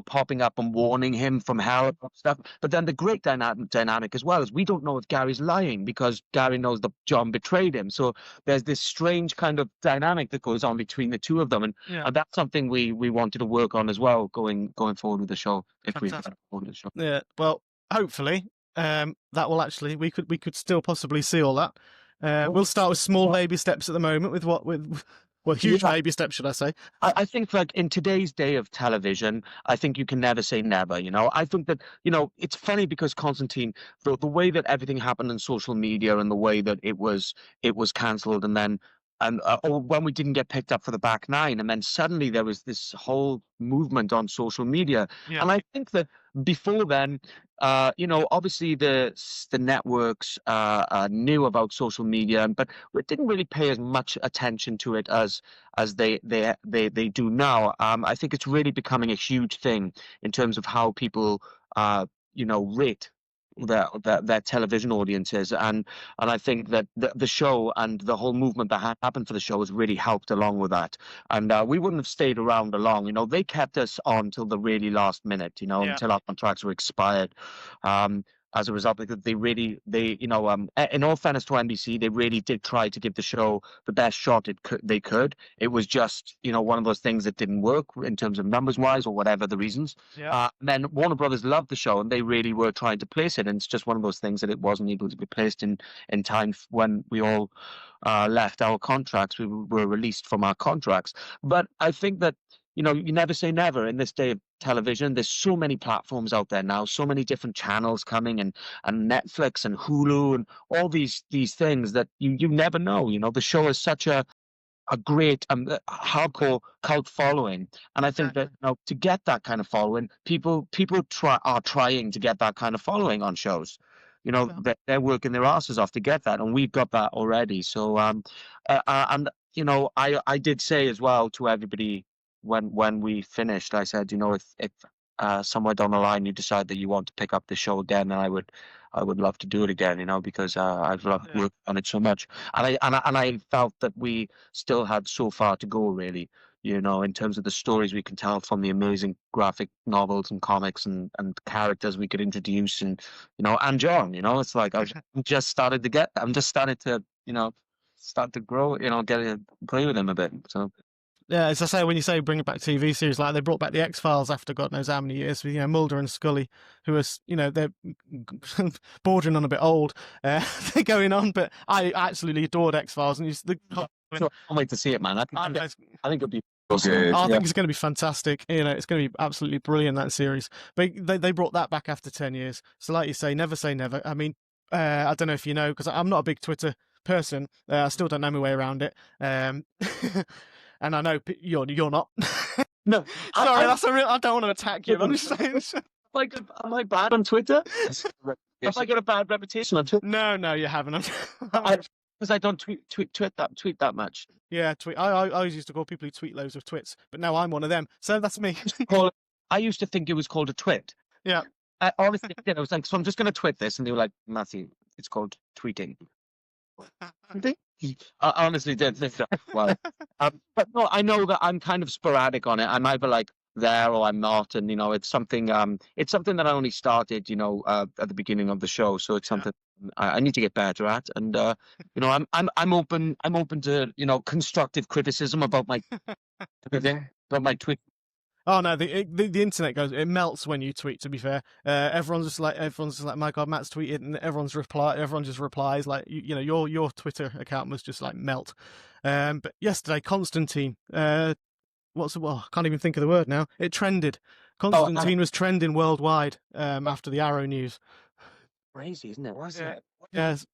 popping up and warning him from hell and stuff. But then the great dynamic as well is we don't know if Gary's lying because Gary knows that John betrayed him. So there's this strange kind of dynamic that goes on between the two of them, and that's something we wanted to work on as well going forward with the show. If we the show. Yeah, well, hopefully, that will actually we could still possibly see all that. We'll start with small baby steps at the moment with huge baby steps, should I say? I think like in today's day of television, I think you can never say never. I think that it's funny because Constantine, the way that everything happened on social media and the way that it was cancelled, and then or when we didn't get picked up for the back nine, and then suddenly there was this whole movement on social media, and I think that before then, obviously the networks knew about social media, but we didn't really pay as much attention to it as they do now. I think it's really becoming a huge thing in terms of how people rate their television audiences, and I think that the show and the whole movement that happened for the show has really helped along with that. And we wouldn't have stayed around along. They kept us on till the really last minute, until our contracts were expired. As a result, because in all fairness to NBC, they really did try to give the show the best shot they could. It was just, one of those things that didn't work in terms of numbers wise or whatever the reasons. And then Warner Brothers loved the show and they really were trying to place it. And it's just one of those things that it wasn't able to be placed in time when we all left our contracts. We were released from our contracts. But I think that, you never say never in this day of television. There's so many platforms out there now, so many different channels coming, and Netflix and Hulu and all these things that you never know. The show is such a great hardcore cult following, and I think that to get that kind of following, people are trying to get that kind of following on shows. They're working their asses off to get that, and we've got that already. So and I did say as well to everybody when we finished, I said, if somewhere down the line you decide that you want to pick up the show again, then I would love to do it again, because I've loved working on it so much, and I felt that we still had so far to go, really, in terms of the stories we can tell from the amazing graphic novels and comics and characters we could introduce, and and John, it's like I'm just starting to start to grow, get to play with him a bit, so. Yeah, as I say, when you say bring it back TV series, like they brought back the X-Files after God knows how many years, with Mulder and Scully, who was, they're bordering on a bit old. They're going on, but I absolutely adored X-Files, and I can't wait to see it, man. I think it'll be good. I think it's going to be fantastic. It's going to be absolutely brilliant, that series. But they brought that back after 10 years. So, like you say never. I mean, I don't know if you know, because I'm not a big Twitter person. I still don't know my way around it. And I know you're not. No, sorry, I don't want to attack you. I'm just saying. Am I bad on Twitter? Have I got a bad reputation on Twitter? No, you haven't. Because I don't tweet that much. Yeah, tweet. I always used to call people who tweet loads of twits, but now I'm one of them. So that's me. I used to think it was called a twit. Yeah. I honestly did. I was like, so I'm just going to twit this, and they were like, Matthew, it's called tweeting. I honestly did think that. Well, but no, I know that I'm kind of sporadic on it. I'm either like there or I'm not, and it's something that I only started, at the beginning of the show, so it's something I need to get better at, and I'm open to constructive criticism about my tweet. Oh no, the internet it melts when you tweet. To be fair, everyone's just like, my God, Matt's tweeted, and everyone just replies like, your Twitter account must just like melt. But yesterday, Constantine, I can't even think of the word now. It trended. Constantine was trending worldwide after the Arrow news. Crazy, isn't it? Was it? Yes.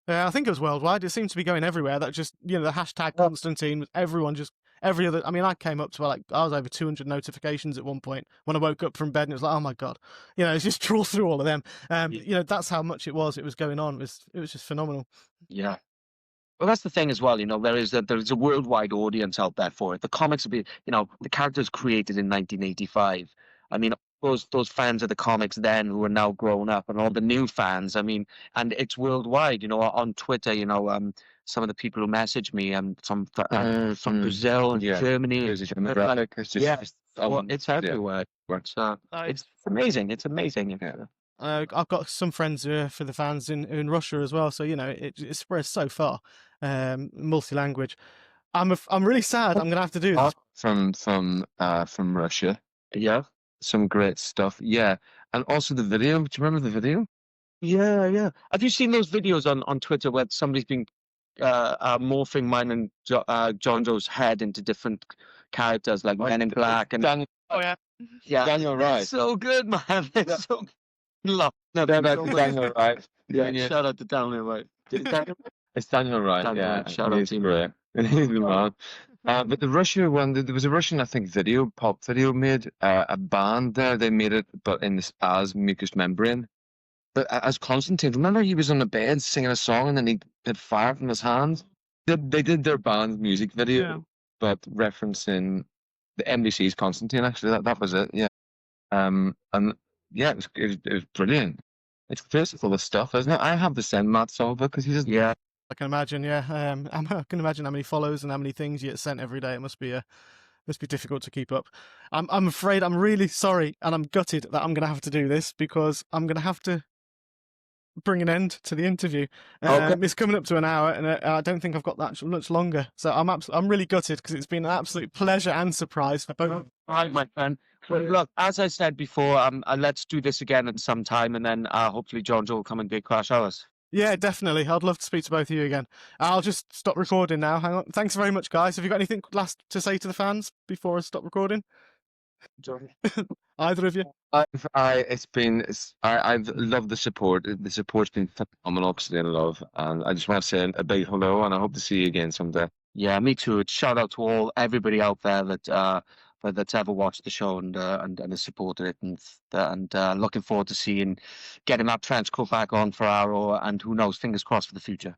I think it was worldwide. It seemed to be going everywhere. That just, the hashtag Constantine was every other. I mean, I came up to I was over 200 notifications at one point when I woke up from bed, and it was like, oh my God, it's just trawl through all of them. That's how much it was going on. It was just phenomenal. Yeah. Well, that's the thing as well. There is a worldwide audience out there for it. The comics have been, the characters created in 1985. I mean, those fans of the comics then who are now grown up, and all the new fans. I mean, and it's worldwide. On Twitter. Some of the people who message me, from Brazil and Germany. There's a demographic. It's just, Yeah, it's everywhere. So it's amazing. It's amazing. Yeah. I've got some friends for the fans in Russia as well, so it spreads so far. Multi-language. I'm really sad. I'm gonna have to do this. From Russia. Yeah. Some great stuff. Yeah. And also the video. Do you remember the video? Yeah. Have you seen those videos on Twitter where somebody's been morphing mine and Jonjo's head into different characters like Men in Black and Daniel, Daniel Wright. so good, man. It's so love. Daniel Wright. Yeah, shout out to Daniel Wright. It's Daniel Wright. Daniel Yeah, Wright, shout out he's to him. great. He's the man. But the Russia one, there was a Russian, I think, pop video made. A band there, they made it, but as Mucous Membrane. But as Constantine, remember he was on the bed singing a song and then he had fire from his hands? They did their band's music video, but referencing the NBC's Constantine, actually. That was it, yeah. And yeah, it was brilliant. It's crazy full of stuff, isn't it? I have to send Matt some of it because he just... Yeah. I can imagine, yeah. I can imagine how many follows and how many things you get sent every day. It must be difficult to keep up. I'm afraid, I'm really sorry, and I'm gutted that I'm going to have to do this because I'm going to have to bring an end to the interview. It's coming up to an hour, and I don't think I've got that much longer. So I'm really gutted because it's been an absolute pleasure and surprise for both. All right, my friend. Well, look, as I said before, let's do this again at some time, and then hopefully Jonjo will come and do Crash Hours. Yeah, definitely. I'd love to speak to both of you again. I'll just stop recording now. Hang on. Thanks very much, guys. Have you got anything last to say to the fans before I stop recording? Either of you? I've loved the support. The support's been phenomenal, absolutely in love. And I just want to say a big hello, and I hope to see you again someday. Yeah, me too. Shout out to everybody out there that's ever watched the show and has supported it, and looking forward to getting that trench coat back on for Arrow, and who knows, fingers crossed for the future.